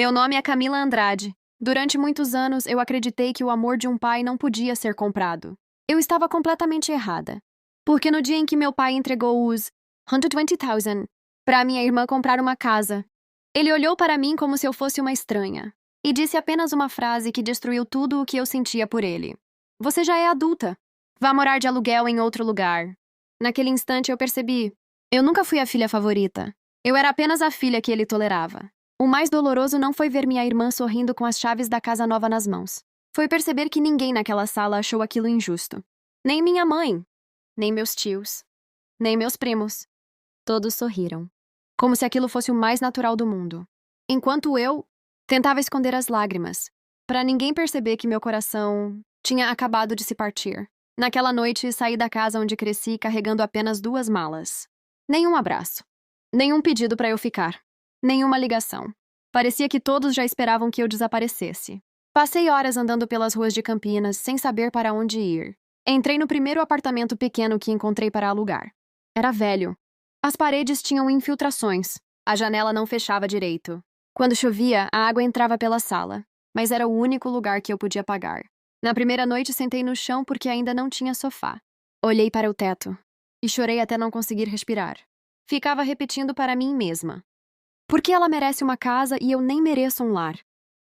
Meu nome é Camila Andrade. Durante muitos anos, eu acreditei que o amor de um pai não podia ser comprado. Eu estava completamente errada. Porque no dia em que meu pai entregou os 120,000 para minha irmã comprar uma casa, ele olhou para mim como se eu fosse uma estranha e disse apenas uma frase que destruiu tudo o que eu sentia por ele. Você já é adulta. Vá morar de aluguel em outro lugar. Naquele instante eu percebi. Eu nunca fui a filha favorita. Eu era apenas a filha que ele tolerava. O mais doloroso não foi ver minha irmã sorrindo com as chaves da casa nova nas mãos. Foi perceber que ninguém naquela sala achou aquilo injusto. Nem minha mãe, nem meus tios, nem meus primos. Todos sorriram. Como se aquilo fosse o mais natural do mundo. Enquanto eu tentava esconder as lágrimas, para ninguém perceber que meu coração tinha acabado de se partir. Naquela noite, saí da casa onde cresci carregando apenas 2 malas. Nenhum abraço. Nenhum pedido para eu ficar. Nenhuma ligação. Parecia que todos já esperavam que eu desaparecesse. Passei horas andando pelas ruas de Campinas sem saber para onde ir. Entrei no primeiro apartamento pequeno que encontrei para alugar. Era velho. As paredes tinham infiltrações. A janela não fechava direito. Quando chovia, a água entrava pela sala. Mas era o único lugar que eu podia pagar. Na primeira noite, sentei no chão porque ainda não tinha sofá. Olhei para o teto e chorei até não conseguir respirar. Ficava repetindo para mim mesma. Por que ela merece uma casa e eu nem mereço um lar?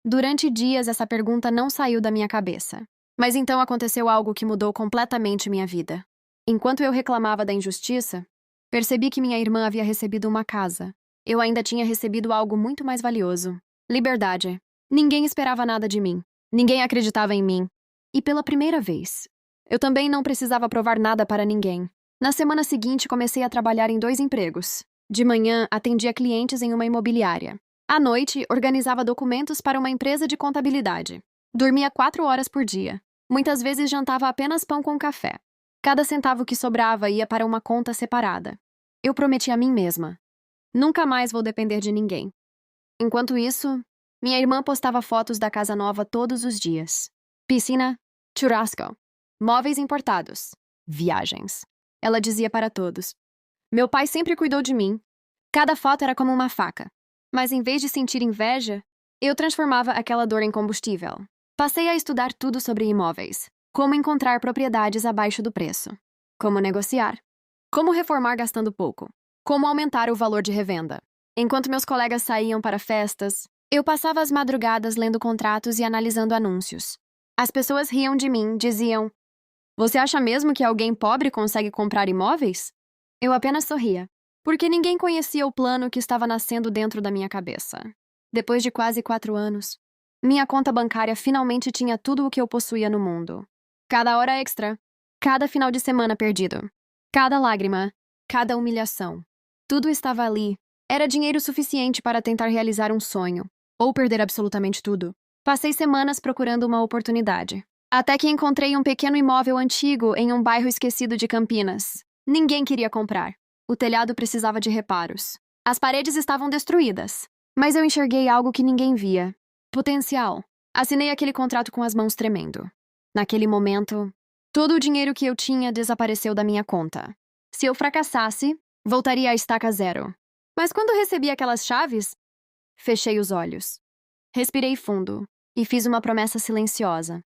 Durante dias, essa pergunta não saiu da minha cabeça. Mas então aconteceu algo que mudou completamente minha vida. Enquanto eu reclamava da injustiça, percebi que minha irmã havia recebido uma casa. Eu ainda tinha recebido algo muito mais valioso. Liberdade. Ninguém esperava nada de mim. Ninguém acreditava em mim. E pela primeira vez, eu também não precisava provar nada para ninguém. Na semana seguinte, comecei a trabalhar em 2 empregos. De manhã, atendia clientes em uma imobiliária. À noite, organizava documentos para uma empresa de contabilidade. Dormia 4 horas por dia. Muitas vezes jantava apenas pão com café. Cada centavo que sobrava ia para uma conta separada. Eu prometi a mim mesma. Nunca mais vou depender de ninguém. Enquanto isso, minha irmã postava fotos da casa nova todos os dias. Piscina, churrasco, móveis importados, viagens. Ela dizia para todos. Meu pai sempre cuidou de mim. Cada foto era como uma faca. Mas em vez de sentir inveja, eu transformava aquela dor em combustível. Passei a estudar tudo sobre imóveis. Como encontrar propriedades abaixo do preço. Como negociar. Como reformar gastando pouco. Como aumentar o valor de revenda. Enquanto meus colegas saíam para festas, eu passava as madrugadas lendo contratos e analisando anúncios. As pessoas riam de mim, diziam: Você acha mesmo que alguém pobre consegue comprar imóveis? Eu apenas sorria, porque ninguém conhecia o plano que estava nascendo dentro da minha cabeça. Depois de quase 4 anos, minha conta bancária finalmente tinha tudo o que eu possuía no mundo. Cada hora extra, cada final de semana perdido, cada lágrima, cada humilhação. Tudo estava ali. Era dinheiro suficiente para tentar realizar um sonho, ou perder absolutamente tudo. Passei semanas procurando uma oportunidade, até que encontrei um pequeno imóvel antigo em um bairro esquecido de Campinas. Ninguém queria comprar. O telhado precisava de reparos. As paredes estavam destruídas. Mas eu enxerguei algo que ninguém via. Potencial. Assinei aquele contrato com as mãos tremendo. Naquele momento, todo o dinheiro que eu tinha desapareceu da minha conta. Se eu fracassasse, voltaria à estaca zero. Mas quando recebi aquelas chaves, fechei os olhos. Respirei fundo e fiz uma promessa silenciosa.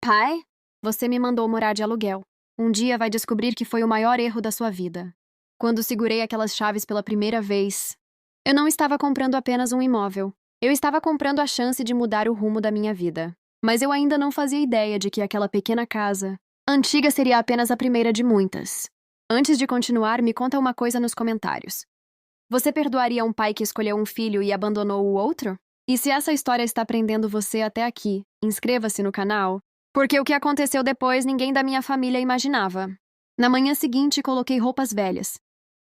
Pai, você me mandou morar de aluguel. Um dia vai descobrir que foi o maior erro da sua vida. Quando segurei aquelas chaves pela primeira vez, eu não estava comprando apenas um imóvel. Eu estava comprando a chance de mudar o rumo da minha vida. Mas eu ainda não fazia ideia de que aquela pequena casa, antiga, seria apenas a primeira de muitas. Antes de continuar, me conta uma coisa nos comentários. Você perdoaria um pai que escolheu um filho e abandonou o outro? E se essa história está prendendo você até aqui, inscreva-se no canal, porque o que aconteceu depois ninguém da minha família imaginava. Na manhã seguinte, coloquei roupas velhas.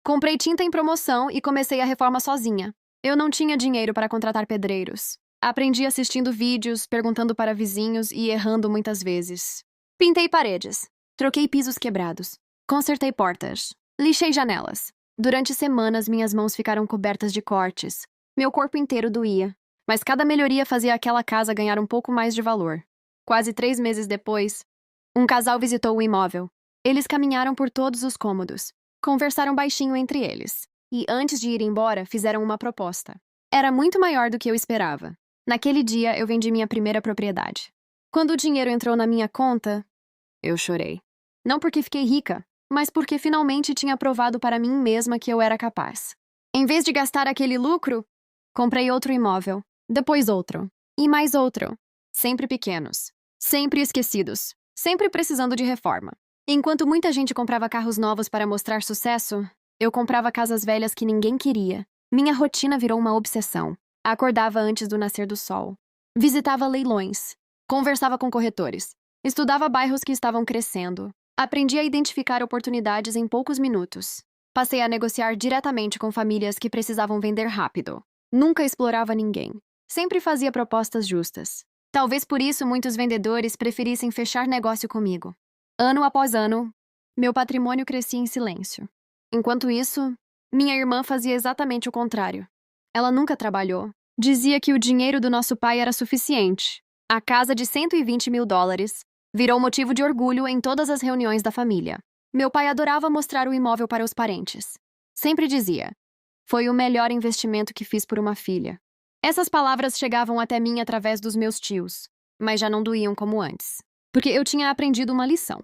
Comprei tinta em promoção e comecei a reforma sozinha. Eu não tinha dinheiro para contratar pedreiros. Aprendi assistindo vídeos, perguntando para vizinhos e errando muitas vezes. Pintei paredes. Troquei pisos quebrados. Consertei portas. Lixei janelas. Durante semanas, minhas mãos ficaram cobertas de cortes. Meu corpo inteiro doía. Mas cada melhoria fazia aquela casa ganhar um pouco mais de valor. Quase 3 meses depois, um casal visitou o imóvel. Eles caminharam por todos os cômodos. Conversaram baixinho entre eles. E antes de ir embora, fizeram uma proposta. Era muito maior do que eu esperava. Naquele dia, eu vendi minha primeira propriedade. Quando o dinheiro entrou na minha conta, eu chorei. Não porque fiquei rica, mas porque finalmente tinha provado para mim mesma que eu era capaz. Em vez de gastar aquele lucro, comprei outro imóvel, depois outro, e mais outro. Sempre pequenos, sempre esquecidos, sempre precisando de reforma. Enquanto muita gente comprava carros novos para mostrar sucesso, eu comprava casas velhas que ninguém queria. Minha rotina virou uma obsessão. Acordava antes do nascer do sol. Visitava leilões. Conversava com corretores. Estudava bairros que estavam crescendo. Aprendi a identificar oportunidades em poucos minutos. Passei a negociar diretamente com famílias que precisavam vender rápido. Nunca explorava ninguém. Sempre fazia propostas justas. Talvez por isso muitos vendedores preferissem fechar negócio comigo. Ano após ano, meu patrimônio crescia em silêncio. Enquanto isso, minha irmã fazia exatamente o contrário. Ela nunca trabalhou. Dizia que o dinheiro do nosso pai era suficiente. A casa de $120.000 virou motivo de orgulho em todas as reuniões da família. Meu pai adorava mostrar o imóvel para os parentes. Sempre dizia: "Foi o melhor investimento que fiz por uma filha." Essas palavras chegavam até mim através dos meus tios, mas já não doíam como antes. Porque eu tinha aprendido uma lição.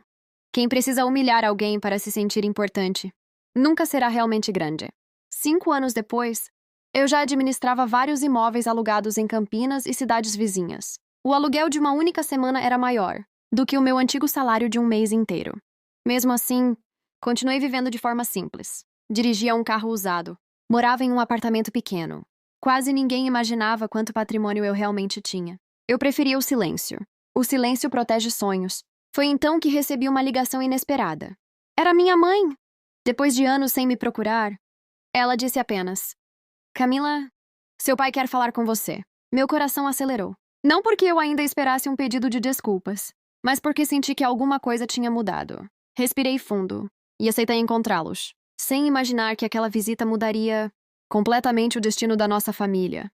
Quem precisa humilhar alguém para se sentir importante nunca será realmente grande. 5 anos depois, eu já administrava vários imóveis alugados em Campinas e cidades vizinhas. O aluguel de uma única semana era maior do que o meu antigo salário de um mês inteiro. Mesmo assim, continuei vivendo de forma simples. Dirigia um carro usado. Morava em um apartamento pequeno. Quase ninguém imaginava quanto patrimônio eu realmente tinha. Eu preferia o silêncio. O silêncio protege sonhos. Foi então que recebi uma ligação inesperada. Era minha mãe! Depois de anos sem me procurar, ela disse apenas: "Camila, seu pai quer falar com você." Meu coração acelerou. Não porque eu ainda esperasse um pedido de desculpas, mas porque senti que alguma coisa tinha mudado. Respirei fundo e aceitei encontrá-los, sem imaginar que aquela visita mudaria completamente o destino da nossa família.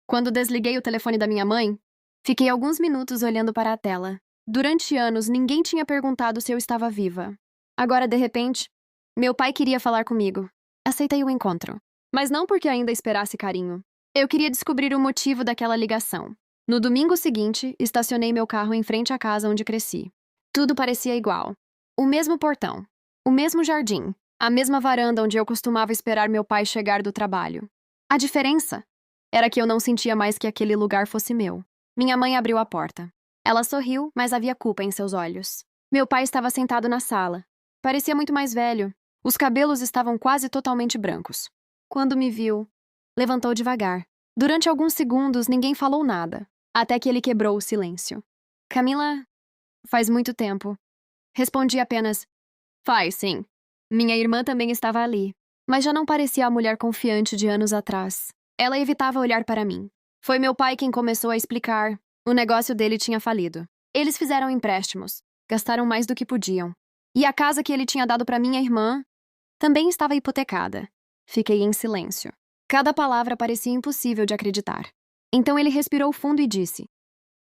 Quando desliguei o telefone da minha mãe, fiquei alguns minutos olhando para a tela. Durante anos, ninguém tinha perguntado se eu estava viva. Agora, de repente, meu pai queria falar comigo. Aceitei o encontro, mas não porque ainda esperasse carinho. Eu queria descobrir o motivo daquela ligação. No domingo seguinte, estacionei meu carro em frente à casa onde cresci. Tudo parecia igual. O mesmo portão, o mesmo jardim, a mesma varanda onde eu costumava esperar meu pai chegar do trabalho. A diferença era que eu não sentia mais que aquele lugar fosse meu. Minha mãe abriu a porta. Ela sorriu, mas havia culpa em seus olhos. Meu pai estava sentado na sala. Parecia muito mais velho. Os cabelos estavam quase totalmente brancos. Quando me viu, levantou devagar. Durante alguns segundos, ninguém falou nada, até que ele quebrou o silêncio. "Camila, faz muito tempo." Respondi apenas: "Faz, sim." Minha irmã também estava ali, mas já não parecia a mulher confiante de anos atrás. Ela evitava olhar para mim. Foi meu pai quem começou a explicar. O negócio dele tinha falido. Eles fizeram empréstimos, gastaram mais do que podiam. E a casa que ele tinha dado para minha irmã também estava hipotecada. Fiquei em silêncio. Cada palavra parecia impossível de acreditar. Então ele respirou fundo e disse: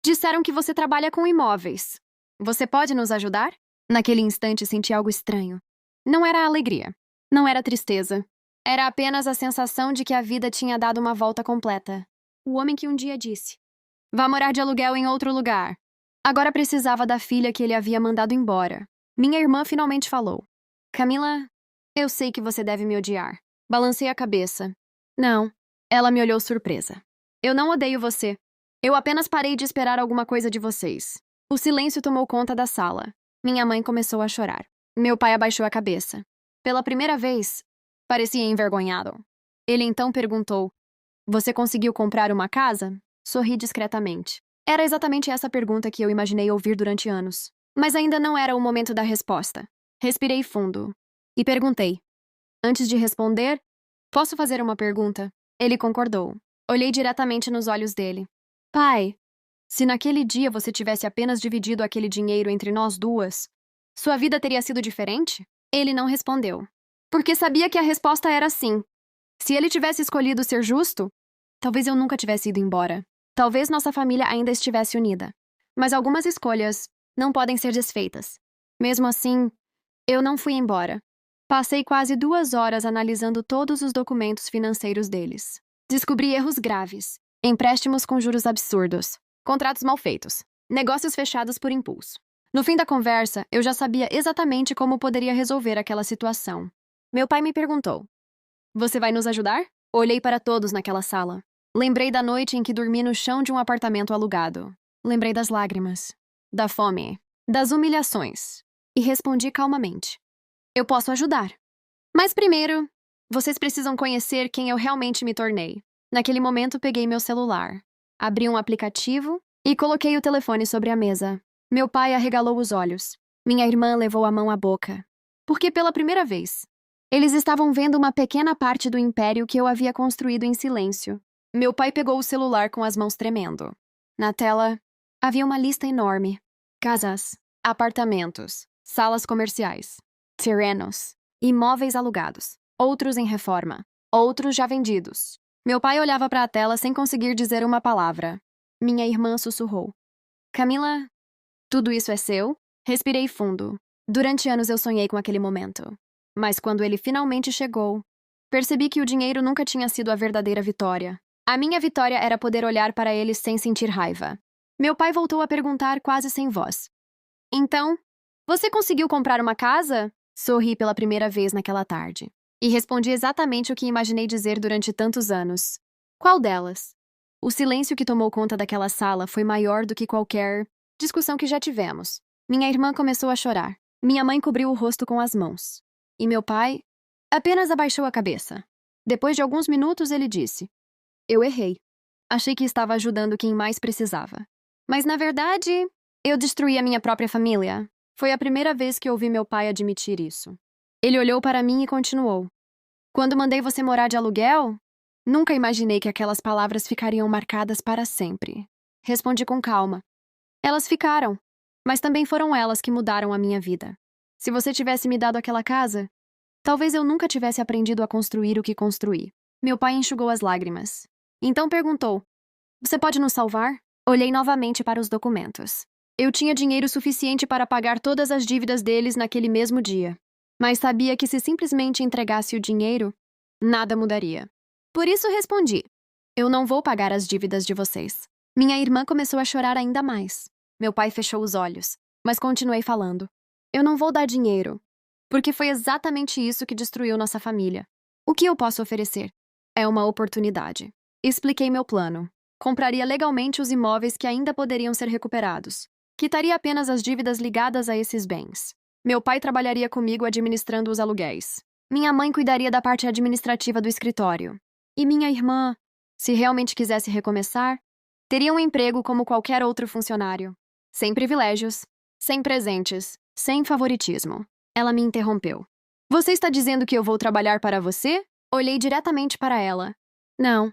"Disseram que você trabalha com imóveis. Você pode nos ajudar?" Naquele instante senti algo estranho. Não era alegria. Não era tristeza. Era apenas a sensação de que a vida tinha dado uma volta completa. O homem que um dia disse: "Vá morar de aluguel em outro lugar." Agora precisava da filha que ele havia mandado embora. Minha irmã finalmente falou: "Camila, eu sei que você deve me odiar." Balancei a cabeça. "Não." Ela me olhou surpresa. "Eu não odeio você. Eu apenas parei de esperar alguma coisa de vocês." O silêncio tomou conta da sala. Minha mãe começou a chorar. Meu pai abaixou a cabeça. Pela primeira vez, parecia envergonhado. Ele então perguntou: "Você conseguiu comprar uma casa?" Sorri discretamente. Era exatamente essa pergunta que eu imaginei ouvir durante anos. Mas ainda não era o momento da resposta. Respirei fundo e perguntei: "Antes de responder, posso fazer uma pergunta?" Ele concordou. Olhei diretamente nos olhos dele. "Pai, se naquele dia você tivesse apenas dividido aquele dinheiro entre nós duas, sua vida teria sido diferente?" Ele não respondeu. Porque sabia que a resposta era sim. Se ele tivesse escolhido ser justo, talvez eu nunca tivesse ido embora. Talvez nossa família ainda estivesse unida. Mas algumas escolhas não podem ser desfeitas. Mesmo assim, eu não fui embora. Passei quase 2 horas analisando todos os documentos financeiros deles. Descobri erros graves. empréstimos com juros absurdos, contratos mal feitos, negócios fechados por impulso. No fim da conversa, eu já sabia exatamente como poderia resolver aquela situação. Meu pai me perguntou: "Você vai nos ajudar?" Olhei para todos naquela sala. Lembrei da noite em que dormi no chão de um apartamento alugado. Lembrei das lágrimas, da fome, das humilhações. E respondi calmamente: "Eu posso ajudar. Mas primeiro, vocês precisam conhecer quem eu realmente me tornei." Naquele momento, peguei meu celular, abri um aplicativo e coloquei o telefone sobre a mesa. Meu pai arregalou os olhos. Minha irmã levou a mão à boca. Porque pela primeira vez, eles estavam vendo uma pequena parte do império que eu havia construído em silêncio. Meu pai pegou o celular com as mãos tremendo. Na tela, havia uma lista enorme. Casas, apartamentos, salas comerciais, terrenos, imóveis alugados, outros em reforma, outros já vendidos. Meu pai olhava para a tela sem conseguir dizer uma palavra. Minha irmã sussurrou: "Camila, tudo isso é seu?" Respirei fundo. Durante anos eu sonhei com aquele momento. Mas quando ele finalmente chegou, percebi que o dinheiro nunca tinha sido a verdadeira vitória. A minha vitória era poder olhar para ele sem sentir raiva. Meu pai voltou a perguntar quase sem voz: "Então, você conseguiu comprar uma casa?" Sorri pela primeira vez naquela tarde. E respondi exatamente o que imaginei dizer durante tantos anos. "Qual delas?" O silêncio que tomou conta daquela sala foi maior do que qualquer discussão que já tivemos. Minha irmã começou a chorar. Minha mãe cobriu o rosto com as mãos. E meu pai apenas abaixou a cabeça. Depois de alguns minutos, ele disse: "Eu errei. Achei que estava ajudando quem mais precisava. Mas, na verdade, eu destruí a minha própria família." Foi a primeira vez que ouvi meu pai admitir isso. Ele olhou para mim e continuou: "Quando mandei você morar de aluguel, nunca imaginei que aquelas palavras ficariam marcadas para sempre." Respondi com calma: "Elas ficaram, mas também foram elas que mudaram a minha vida. Se você tivesse me dado aquela casa, talvez eu nunca tivesse aprendido a construir o que construí." Meu pai enxugou as lágrimas. Então perguntou: "Você pode nos salvar?" Olhei novamente para os documentos. Eu tinha dinheiro suficiente para pagar todas as dívidas deles naquele mesmo dia. Mas sabia que se simplesmente entregasse o dinheiro, nada mudaria. Por isso respondi: "Eu não vou pagar as dívidas de vocês." Minha irmã começou a chorar ainda mais. Meu pai fechou os olhos, mas continuei falando: "Eu não vou dar dinheiro, porque foi exatamente isso que destruiu nossa família. O que eu posso oferecer? É uma oportunidade." Expliquei meu plano. Compraria legalmente os imóveis que ainda poderiam ser recuperados. Quitaria apenas as dívidas ligadas a esses bens. Meu pai trabalharia comigo administrando os aluguéis. Minha mãe cuidaria da parte administrativa do escritório. E minha irmã, se realmente quisesse recomeçar, teria um emprego como qualquer outro funcionário. Sem privilégios, sem presentes, sem favoritismo. Ela me interrompeu: "Você está dizendo que eu vou trabalhar para você?" Olhei diretamente para ela. "Não.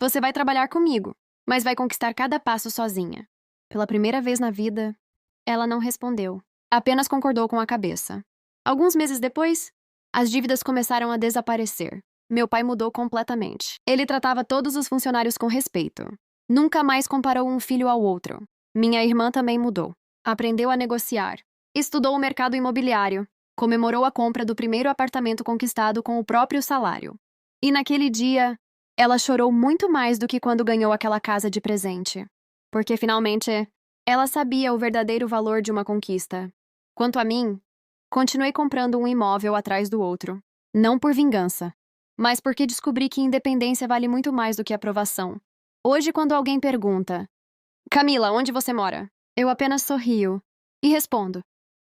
Você vai trabalhar comigo, mas vai conquistar cada passo sozinha." Pela primeira vez na vida, ela não respondeu. Apenas concordou com a cabeça. Alguns meses depois, as dívidas começaram a desaparecer. Meu pai mudou completamente. Ele tratava todos os funcionários com respeito. Nunca mais comparou um filho ao outro. Minha irmã também mudou. Aprendeu a negociar. Estudou o mercado imobiliário. Comemorou a compra do primeiro apartamento conquistado com o próprio salário. E naquele dia, ela chorou muito mais do que quando ganhou aquela casa de presente. Porque finalmente, ela sabia o verdadeiro valor de uma conquista. Quanto a mim, continuei comprando um imóvel atrás do outro. Não por vingança, mas porque descobri que independência vale muito mais do que aprovação. Hoje, quando alguém pergunta: "Camila, onde você mora?" eu apenas sorrio e respondo: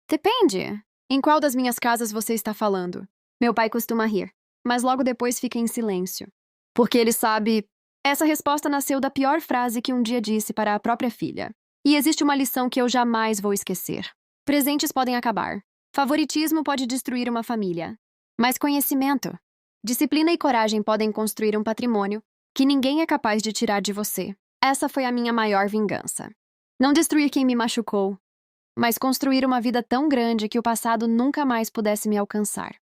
"Depende. Em qual das minhas casas você está falando?" Meu pai costuma rir, mas logo depois fica em silêncio. Porque ele sabe, essa resposta nasceu da pior frase que um dia disse para a própria filha. E existe uma lição que eu jamais vou esquecer. Presentes podem acabar. Favoritismo pode destruir uma família. Mas conhecimento, disciplina e coragem podem construir um patrimônio que ninguém é capaz de tirar de você. Essa foi a minha maior vingança. Não destruir quem me machucou, mas construir uma vida tão grande que o passado nunca mais pudesse me alcançar.